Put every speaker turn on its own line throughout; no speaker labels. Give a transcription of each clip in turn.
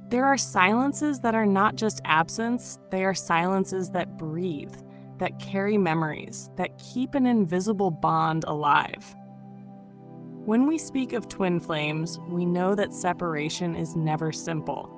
There are silences that are not just absence, they are silences that breathe, that carry memories, that keep an invisible bond alive. When we speak of twin flames, we know that separation is never simple.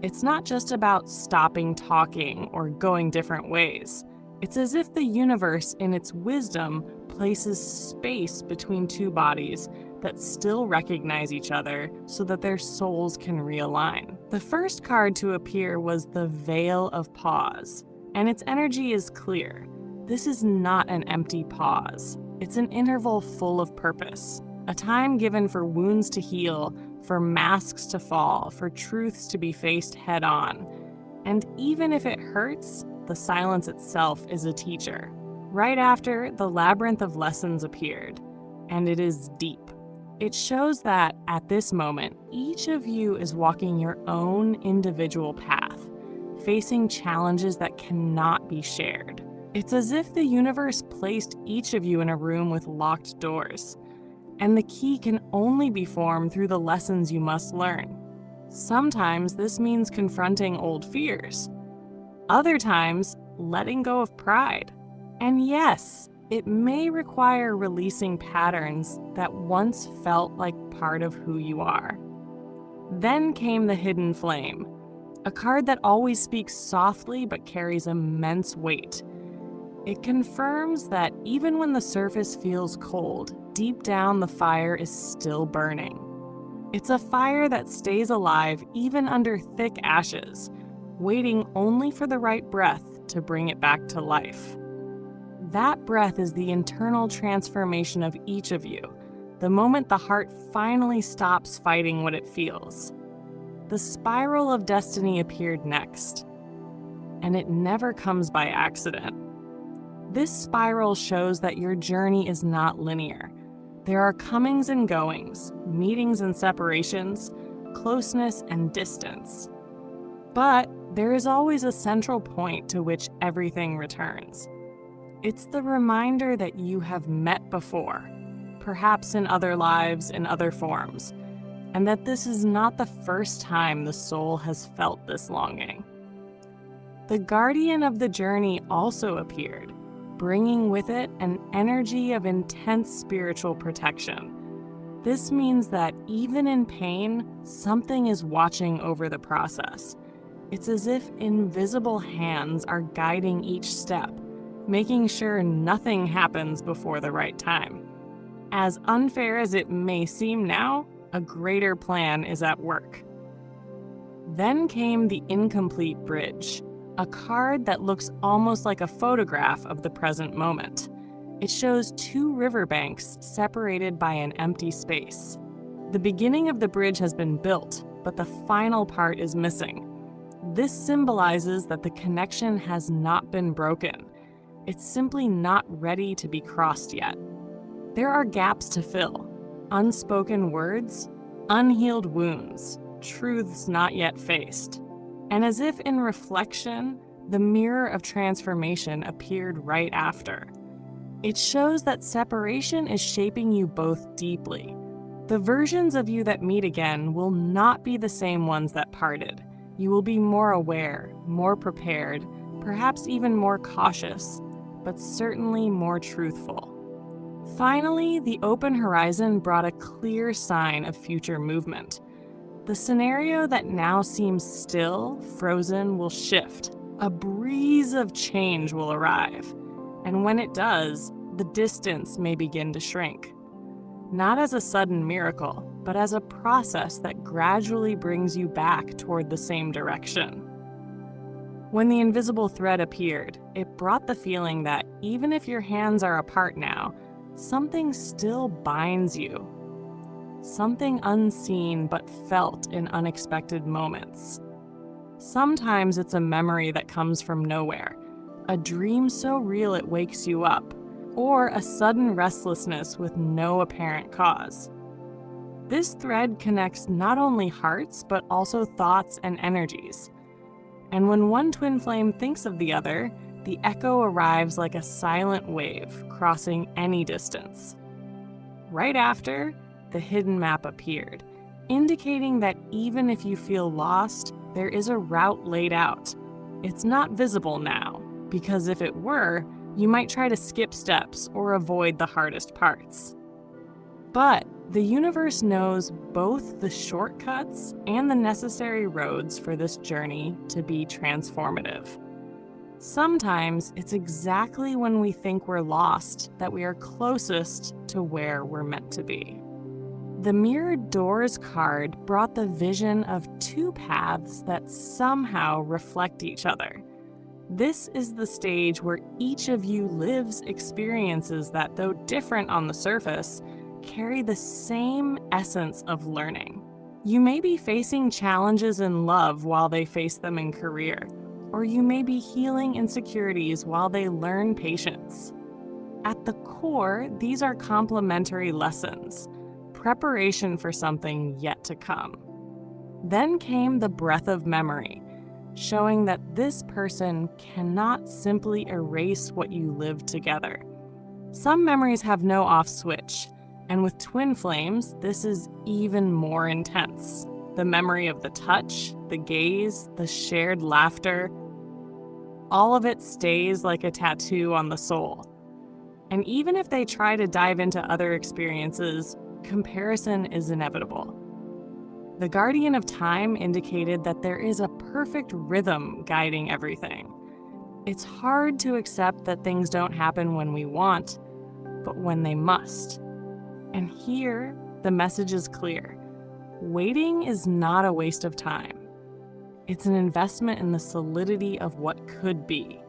It's not just about stopping talking or going different ways. It's as if the universe, in its wisdom, places space between two bodies that still recognize each other so that their souls can realign. The first card to appear was the Veil of Pause, and its energy is clear. This is not an empty pause. It's an interval full of purpose, a time given for wounds to heal, for masks to fall, for truths to be faced head on. And even if it hurts, the silence itself is a teacher. Right after, the labyrinth of lessons appeared, and it is deep. It shows that, at this moment, each of you is walking your own individual path, facing challenges that cannot be shared. It's as if the universe placed each of you in a room with locked doors, and the key can only be formed through the lessons you must learn. Sometimes this means confronting old fears. Other times, letting go of pride. And yes, it may require releasing patterns that once felt like part of who you are. Then came the Hidden Flame, a card that always speaks softly but carries immense weight. It confirms that even when the surface feels cold, deep down the fire is still burning. It's a fire that stays alive even under thick ashes, waiting only for the right breath to bring it back to life. That breath is the internal transformation of each of you, the moment the heart finally stops fighting what it feels. The spiral of destiny appeared next, and it never comes by accident. This spiral shows that your journey is not linear. There are comings and goings, meetings and separations, closeness and distance. But there is always a central point to which everything returns. It's the reminder that you have met before, perhaps in other lives, in other forms, and that this is not the first time the soul has felt this longing. The guardian of the journey also appeared, bringing with it an energy of intense spiritual protection. This means that even in pain, something is watching over the process. It's as if invisible hands are guiding each step, making sure nothing happens before the right time. As unfair as it may seem now, a greater plan is at work. Then came the Incomplete Bridge, a card that looks almost like a photograph of the present moment. It shows two riverbanks separated by an empty space. The beginning of the bridge has been built, but the final part is missing. This symbolizes that the connection has not been broken. It's simply not ready to be crossed yet. There are gaps to fill, unspoken words, unhealed wounds, truths not yet faced. And as if in reflection, the mirror of transformation appeared right after. It shows that separation is shaping you both deeply. The versions of you that meet again will not be the same ones that parted. You will be more aware, more prepared, perhaps even more cautious, but certainly more truthful. Finally, the open horizon brought a clear sign of future movement. The scenario that now seems still, frozen, will shift. A breeze of change will arrive. And when it does, the distance may begin to shrink. Not as a sudden miracle, but as a process that gradually brings you back toward the same direction. When the invisible thread appeared, it brought the feeling that even if your hands are apart now, something still binds you. Something unseen but felt in unexpected moments. Sometimes it's a memory that comes from nowhere, a dream so real it wakes you up, or a sudden restlessness with no apparent cause. This thread connects not only hearts, but also thoughts and energies. And when one twin flame thinks of the other, the echo arrives like a silent wave, crossing any distance. Right after, the hidden map appeared. indicating that even if you feel lost, there is a route laid out. It's not visible now, because if it were, you might try to skip steps or avoid the hardest parts. But the universe knows both the shortcuts and the necessary roads for this journey to be transformative. Sometimes it's exactly when we think we're lost that we are closest to where we're meant to be. The Mirrored Doors card brought the vision of two paths that somehow reflect each other. This is the stage where each of you lives experiences that, though different on the surface, carry the same essence of learning. You may be facing challenges in love while they face them in career, or you may be healing insecurities while they learn patience. At the core, these are complementary lessons, preparation for something yet to come. Then came the breath of memory, showing that this person cannot simply erase what you lived together. Some memories have no off switch, and with twin flames, this is even more intense. The memory of the touch, the gaze, the shared laughter, all of it stays like a tattoo on the soul. And even if they try to dive into other experiences, comparison is inevitable. The Guardian of Time indicated that there is a perfect rhythm guiding everything. It's hard to accept that things don't happen when we want, but when they must. And here, the message is clear. Waiting is not a waste of time. It's an investment in the solidity of what could be.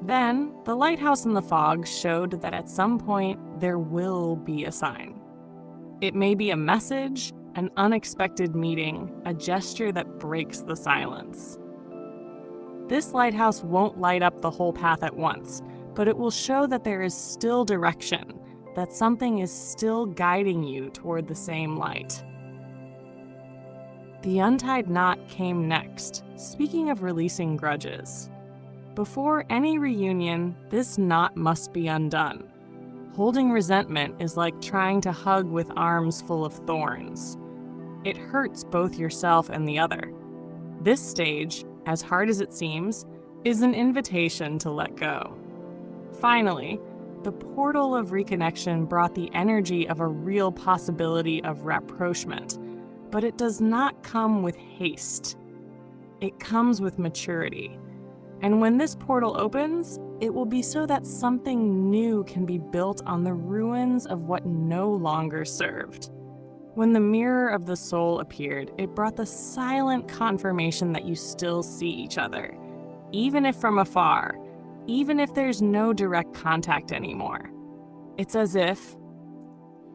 Then, the lighthouse in the fog showed that at some point, there will be a sign. It may be a message, an unexpected meeting, a gesture that breaks the silence. This lighthouse won't light up the whole path at once, but it will show that there is still direction, that something is still guiding you toward the same light. The untied knot came next, speaking of releasing grudges. Before any reunion, this knot must be undone. Holding resentment is like trying to hug with arms full of thorns. It hurts both yourself and the other. This stage, as hard as it seems, is an invitation to let go. Finally, the portal of reconnection brought the energy of a real possibility of rapprochement, but it does not come with haste. It comes with maturity. And when this portal opens, it will be so that something new can be built on the ruins of what no longer served. When the mirror of the soul appeared, it brought the silent confirmation that you still see each other, even if from afar, even if there's no direct contact anymore. It's as if,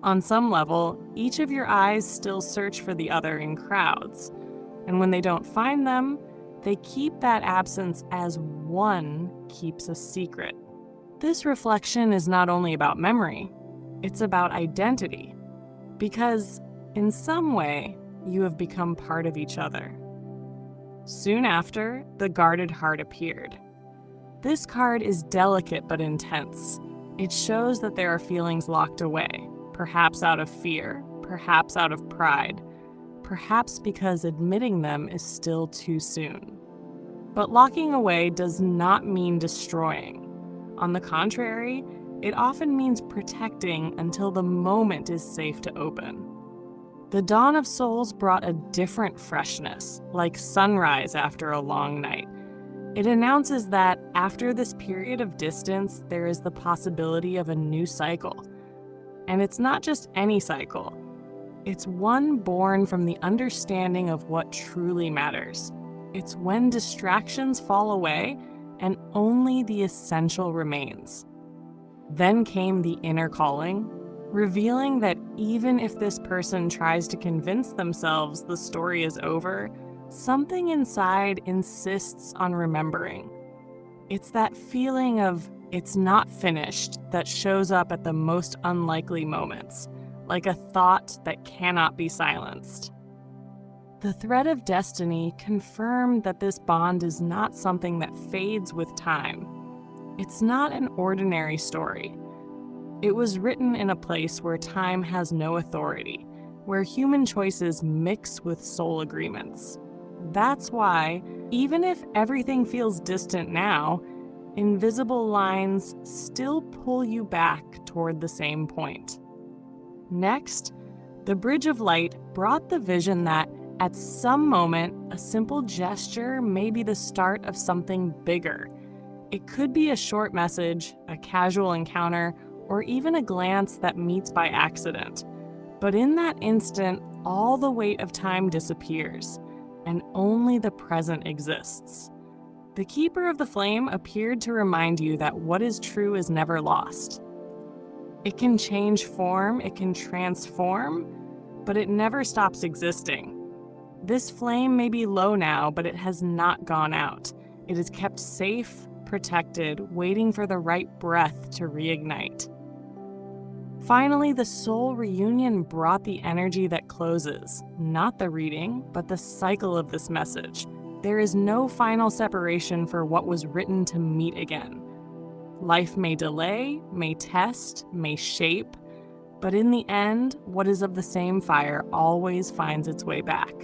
on some level, each of your eyes still search for the other in crowds, and when they don't find them, they keep that absence as one keeps a secret. This reflection is not only about memory, it's about identity, because in some way, you have become part of each other. Soon after, the Guarded Heart appeared. This card is delicate but intense. It shows that there are feelings locked away, perhaps out of fear, perhaps out of pride, perhaps because admitting them is still too soon. But locking away does not mean destroying. On the contrary, it often means protecting until the moment is safe to open. The Dawn of Souls brought a different freshness, like sunrise after a long night. It announces that after this period of distance, there is the possibility of a new cycle. And it's not just any cycle. It's one born from the understanding of what truly matters. It's when distractions fall away and only the essential remains. Then came the inner calling, revealing that even if this person tries to convince themselves the story is over, something inside insists on remembering. It's that feeling of it's not finished that shows up at the most unlikely moments, like a thought that cannot be silenced. The thread of destiny confirmed that this bond is not something that fades with time. It's not an ordinary story. It was written in a place where time has no authority, where human choices mix with soul agreements. That's why, even if everything feels distant now, invisible lines still pull you back toward the same point. Next, the Bridge of Light brought the vision that at some moment, a simple gesture may be the start of something bigger. It could be a short message, a casual encounter, or even a glance that meets by accident. But in that instant, all the weight of time disappears, and only the present exists. The Keeper of the Flame appeared to remind you that what is true is never lost. It can change form, it can transform, but it never stops existing. This flame may be low now, but it has not gone out. It is kept safe, protected, waiting for the right breath to reignite. Finally, the soul reunion brought the energy that closes, not the reading, but the cycle of this message. There is no final separation for what was written to meet again. Life may delay, may test, may shape, but in the end, what is of the same fire always finds its way back.